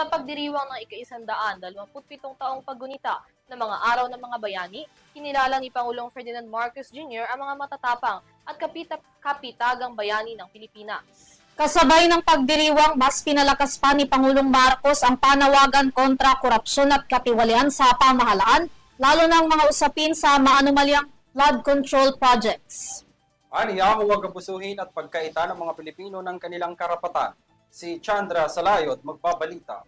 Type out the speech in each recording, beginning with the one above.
sa pagdiriwang ng ika-127 taong paggunita ng mga araw ng mga bayani, kinilala ni Pangulong Ferdinand Marcos Jr. ang mga matatapang at kapitagang bayani ng Pilipinas. Kasabay ng pagdiriwang, mas pinalakas pa ni Pangulong Marcos ang panawagan kontra korupsyon at katiwalian sa pamahalaan, lalo ng mga usapin sa maanumalyang flood control projects. Aniya, huwag abusuhin at pagkaita ng mga Pilipino ng kanilang karapatan. Si Chandra Salayod magbabalita.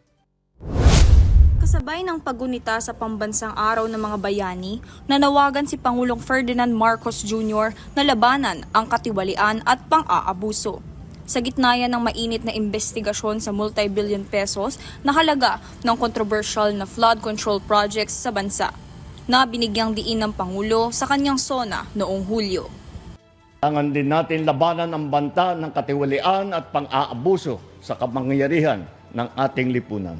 Kasabay ng paggunita sa pambansang araw ng mga bayani, nanawagan si Pangulong Ferdinand Marcos Jr. na labanan ang katiwalian at pang-aabuso. Sa gitna yan ng mainit na investigasyon sa multi-billion pesos na halaga ng controversial na flood control projects sa bansa, na binigyang diin ng Pangulo sa kanyang SONA noong Hulyo. Kailangan din natin labanan ang banta ng katiwalian at pang-aabuso sa kapangyarihan ng ating lipunan.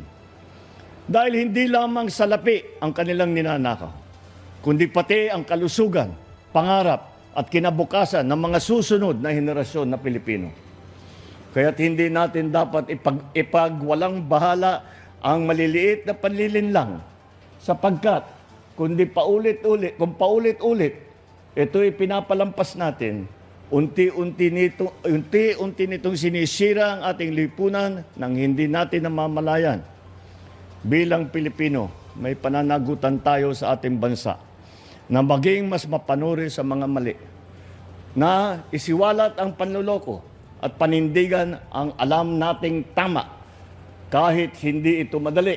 Dahil hindi lamang salapi ang kanilang ninanakaw, kundi pati ang kalusugan, pangarap at kinabukasan ng mga susunod na henerasyon na Pilipino. Kaya't hindi natin dapat ipagwalang bahala ang maliliit na panlilinlang sapagkat kung paulit-ulit, ito'y pinapalampas natin, unti-unti nitong sinisira ang ating lipunan nang hindi natin namamalayan. Bilang Pilipino, may pananagutan tayo sa ating bansa na maging mas mapanuri sa mga mali, na isiwalat ang panloloko at panindigan ang alam nating tama kahit hindi ito madali.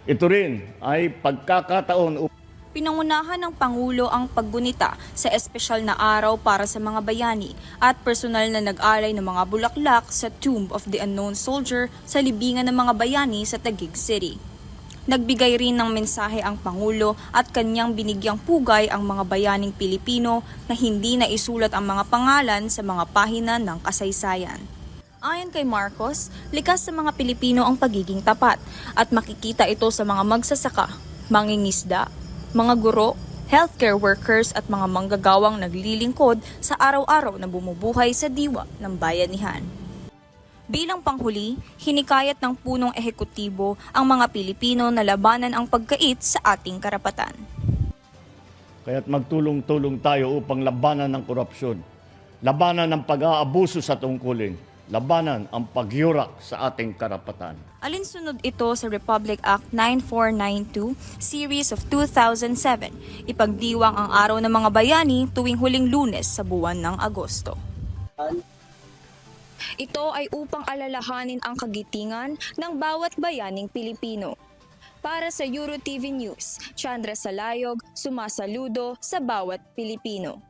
Ito rin ay pagkakataon. Pinangunahan ng Pangulo ang paggunita sa espesyal na araw para sa mga bayani at personal na nag-alay ng mga bulaklak sa Tomb of the Unknown Soldier sa libingan ng mga bayani sa Taguig City. Nagbigay rin ng mensahe ang Pangulo at kanyang binigyang pugay ang mga bayaning Pilipino na hindi na isulat ang mga pangalan sa mga pahina ng kasaysayan. Ayon kay Marcos, likas sa mga Pilipino ang pagiging tapat at makikita ito sa mga magsasaka, mangingisda, mga guro, healthcare workers at mga manggagawang naglilingkod sa araw-araw na bumubuhay sa diwa ng bayanihan. Bilang panghuli, hinikayat ng punong ehekutibo ang mga Pilipino na labanan ang pagkait sa ating karapatan. Kaya't magtulong-tulong tayo upang labanan ng korupsyon, labanan ng pag-aabuso sa tungkulin, labanan ang pagyurak sa ating karapatan. Alinsunod ito sa Republic Act 9492, Series of 2007, ipagdiwang ang Araw ng Mga Bayani tuwing huling Lunes sa buwan ng Agosto. Ito ay upang alalahanin ang kagitingan ng bawat bayaning Pilipino. Para sa EuroTV News, Chandra Salayog, sumasaludo sa bawat Pilipino.